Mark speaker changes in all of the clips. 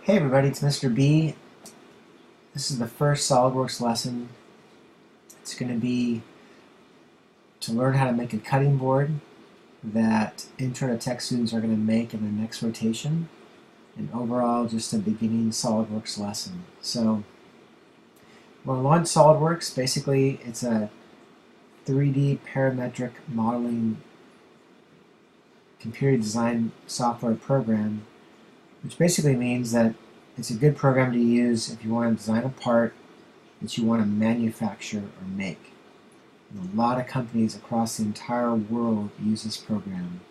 Speaker 1: Hey everybody, it's Mr. B. This is the first Solidworks lesson. It's going to be to learn how to make a cutting board that Intro to Tech students are going to make in the next rotation, and overall just a beginning Solidworks lesson. So we're going to launch Solidworks. Basically, it's a 3D parametric modeling computer design software program, which basically means that it's a good program to use if you want to design a part that you want to manufacture or make. And a lot of companies across the entire world use this program.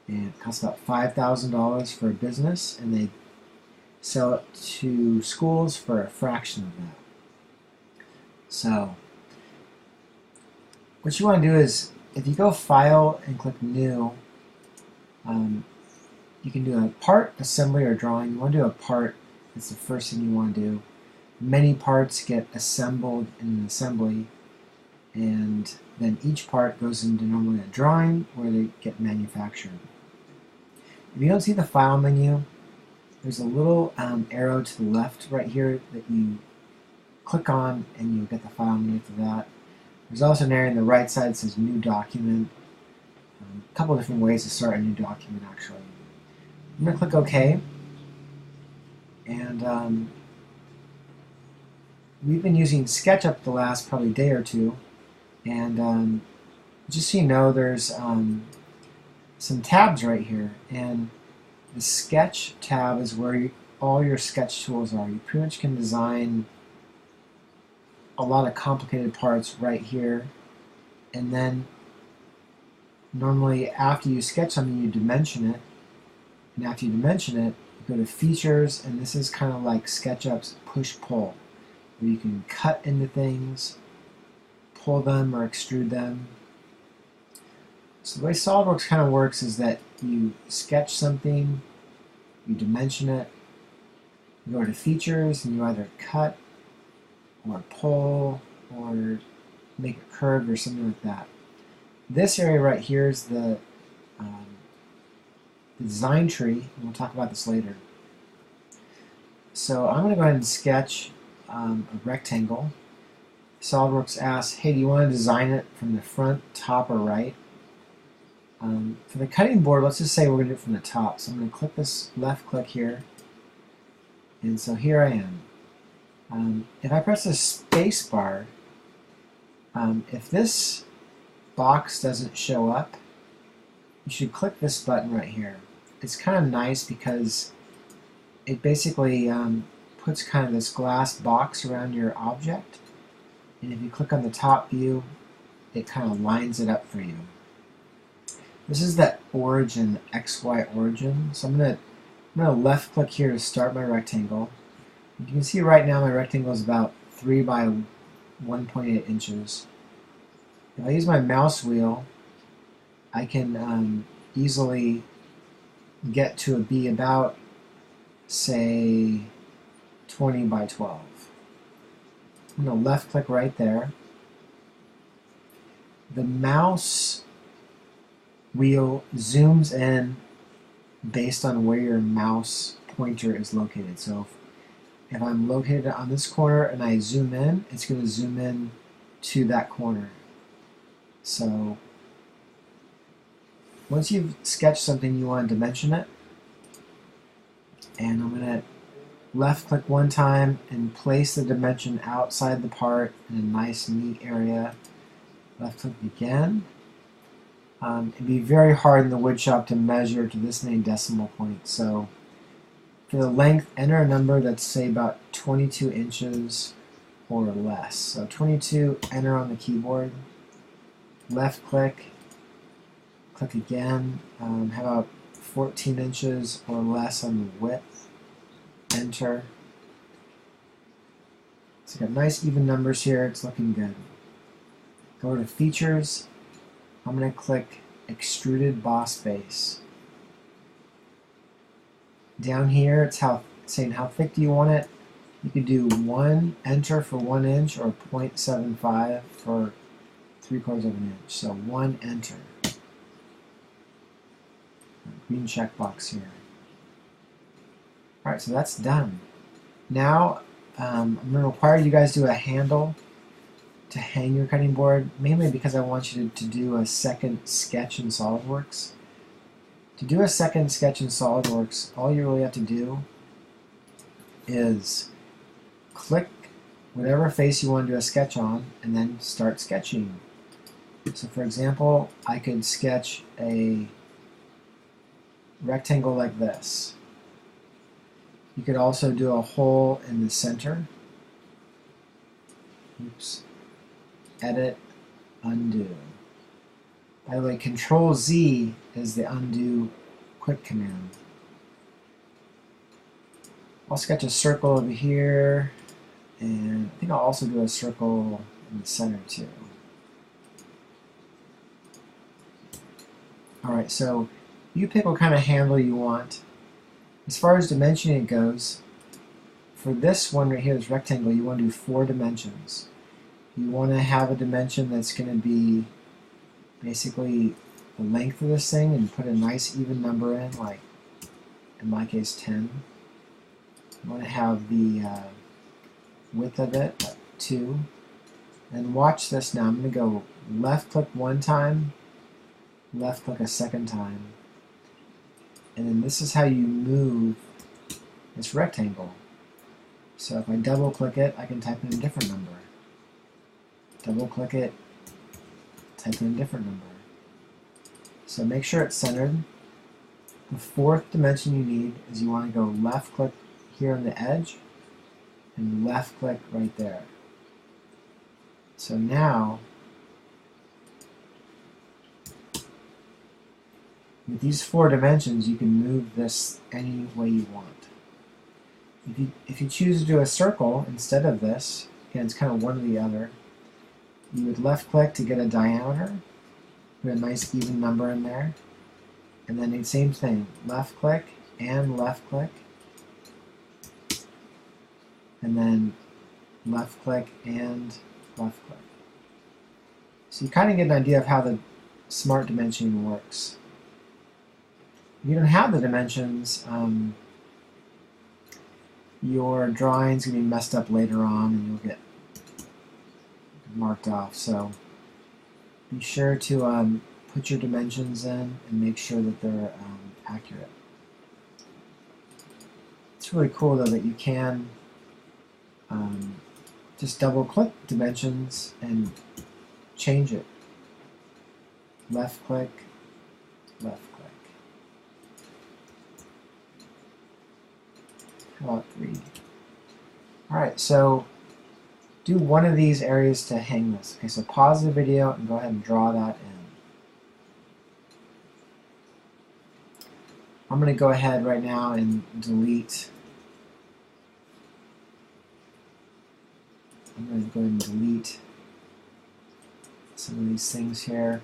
Speaker 1: And it costs about $5,000 for a business, and they sell it to schools for a fraction of that. So, what you want to do is, if you go File and click New, you can do a part, assembly, or drawing. You want to do a part. That's the first thing you want to do. Many parts get assembled in an assembly, and then each part goes into normally a drawing where they get manufactured. If you don't see the File menu, there's a little arrow to the left right here that you click on, and you'll get the File menu for that. There's also an area on the right side that says New Document. A couple different ways to start a new document, actually. I'm going to click OK, and we've been using SketchUp the last probably day or two, and just so you know, there's some tabs right here, and the Sketch tab is where all your sketch tools are. You pretty much can design a lot of complicated parts right here, and then normally after you sketch something, you dimension it. And after you dimension it, you go to Features, and this is kind of like SketchUp's push-pull, where you can cut into things, pull them, or extrude them. So the way SolidWorks kind of works is that you sketch something, you dimension it, you go to Features, and you either cut, or pull, or make it curved, or something like that. This area right here is the design tree, and we'll talk about this later. So I'm going to go ahead and sketch a rectangle. SolidWorks asks, hey, do you want to design it from the front, top, or right? For the cutting board, let's just say we're going to do it from the top. So I'm going to click this left click here, and so here I am. If I press the space bar, if this box doesn't show up, you should click this button right here. It's kind of nice because it basically puts kind of this glass box around your object, and if you click on the top view, it kind of lines it up for you. This is the origin, XY origin. So I'm going to left click here to start my rectangle. You can see right now my rectangle is about 3 by 1.8 inches. If I use my mouse wheel, I can easily get to be about, say, 20 by 12. I'm going to left click right there. The mouse wheel zooms in based on where your mouse pointer is located. So if I'm located on this corner and I zoom in, it's going to zoom in to that corner. So once you've sketched something, you want to dimension it. And I'm going to left click one time and place the dimension outside the part in a nice neat area. Left click again. It'd be very hard in the woodshop to measure to this many decimal points. So for the length, enter a number that's, say, about 22 inches or less. So 22, enter on the keyboard. Left click, click again. How about 14 inches or less on the width? Enter. So got nice even numbers here. It's looking good. Go to Features. I'm going to click Extruded Boss Base. Down here, it's saying how thick do you want it. You could do 1, enter for 1 inch, or 0.75 for 3/4 of an inch. So 1, enter. Green checkbox here. Alright, so that's done. Now I'm going to require you guys to do a handle to hang your cutting board, mainly because I want you to do a second sketch in Solidworks. To do a second sketch in Solidworks, all you really have to do is click whatever face you want to do a sketch on and then start sketching. So for example, I could sketch a rectangle like this. You could also do a hole in the center. Oops. Edit, undo. By the way, Control Z is the undo quick command. I'll sketch a circle over here, and I think I'll also do a circle in the center too. Alright, so you pick what kind of handle you want. As far as dimensioning goes, for this one right here, this rectangle, you want to do 4 dimensions. You want to have a dimension that's going to be basically the length of this thing and put a nice even number in, like in my case 10. You want to have the width of it at 2. And watch this now. I'm going to go left click one time, left click a second time. And then this is how you move this rectangle. So if I double click it, I can type in a different number. Double click it, type in a different number. So make sure it's centered. The 4th dimension you need is you want to go left click here on the edge and left click right there. So now, with these 4 dimensions, you can move this any way you want. If you choose to do a circle instead of this, again, it's kind of one or the other, you would left click to get a diameter, put a nice even number in there, and then the same thing, left click and left click, and then left click and left click. So you kind of get an idea of how the smart dimensioning works. If you don't have the dimensions, your drawing's going to be messed up later on and you'll get marked off. So be sure to put your dimensions in and make sure that they're accurate. It's really cool though that you can just double click dimensions and change it. Left click, left click. How about 3? Alright, so do one of these areas to hang this. Okay, so pause the video and go ahead and draw that in. I'm going to go ahead right now and delete. I'm going to go ahead and delete some of these things here.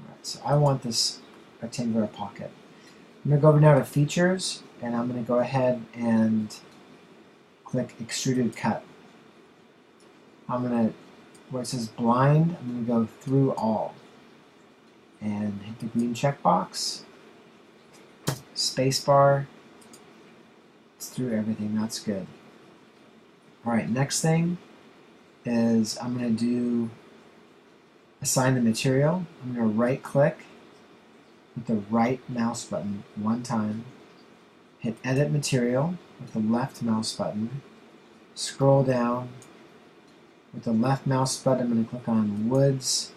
Speaker 1: Alright, so I want this rectangular pocket. I'm going to go over now to Features, and I'm going to go ahead and click Extruded Cut. I'm going to, where it says Blind, I'm going to go Through All. And hit the green checkbox. Spacebar. It's through everything, that's good. Alright, next thing is I'm going to do Assign the Material. I'm going to right click with the right mouse button one time, hit Edit Material with the left mouse button, scroll down, with the left mouse button I'm going to click on Woods,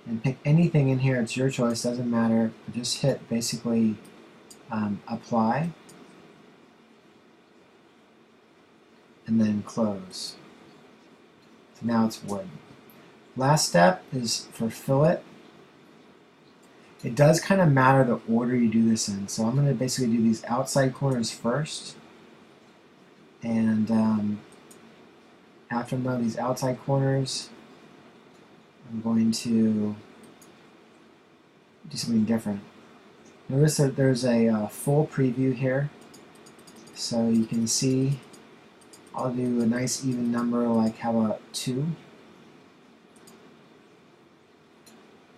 Speaker 1: and pick anything in here, it's your choice, doesn't matter, but just hit basically Apply, and then Close. So now it's wood. Last step is for fillet. It does kind of matter the order you do this in. So I'm going to basically do these outside corners first. And after I'm done with these outside corners, I'm going to do something different. Notice that there's a full preview here. So you can see I'll do a nice even number, like how about 2?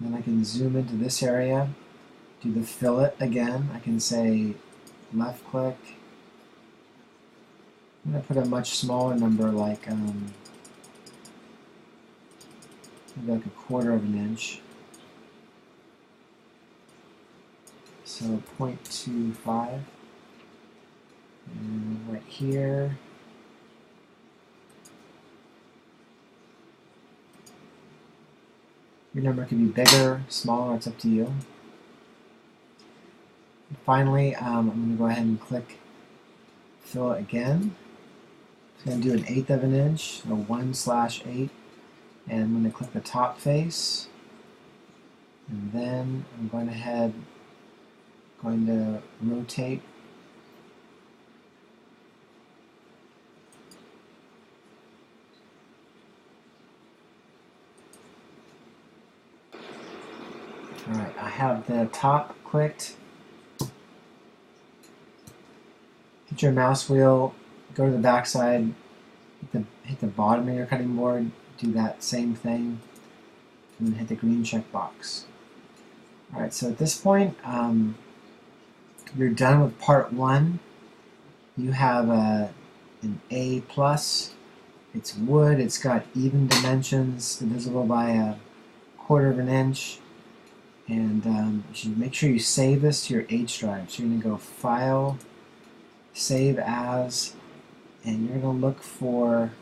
Speaker 1: Then I can zoom into this area, do the fillet again. I can say left click. I'm going to put a much smaller number, like maybe like 1/4 of an inch. So 0.25. And right here, your number can be bigger, smaller, it's up to you. And finally, I'm going to go ahead and click fill it again. I'm going to do 1/8 of an inch, so 1/8, and I'm going to click the top face, and then I'm going to rotate. Alright, I have the top clicked. Hit your mouse wheel, go to the back side, hit the bottom of your cutting board, do that same thing, and then hit the green check box. Alright, so at this point, you're done with part 1. You have an A+. It's wood, it's got even dimensions, divisible by 1/4 of an inch. And you should make sure you save this to your H drive. So you're going to go File, Save As, and you're going to look for,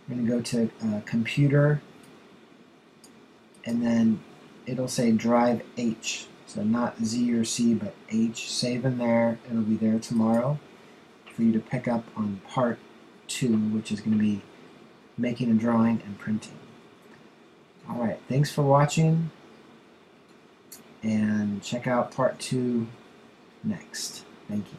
Speaker 1: you're going to go to Computer, and then it'll say Drive H. So not Z or C, but H. Save in there. It'll be there tomorrow for you to pick up on part 2, which is going to be making a drawing and printing. Alright, thanks for watching. And check out part 2 next. Thank you.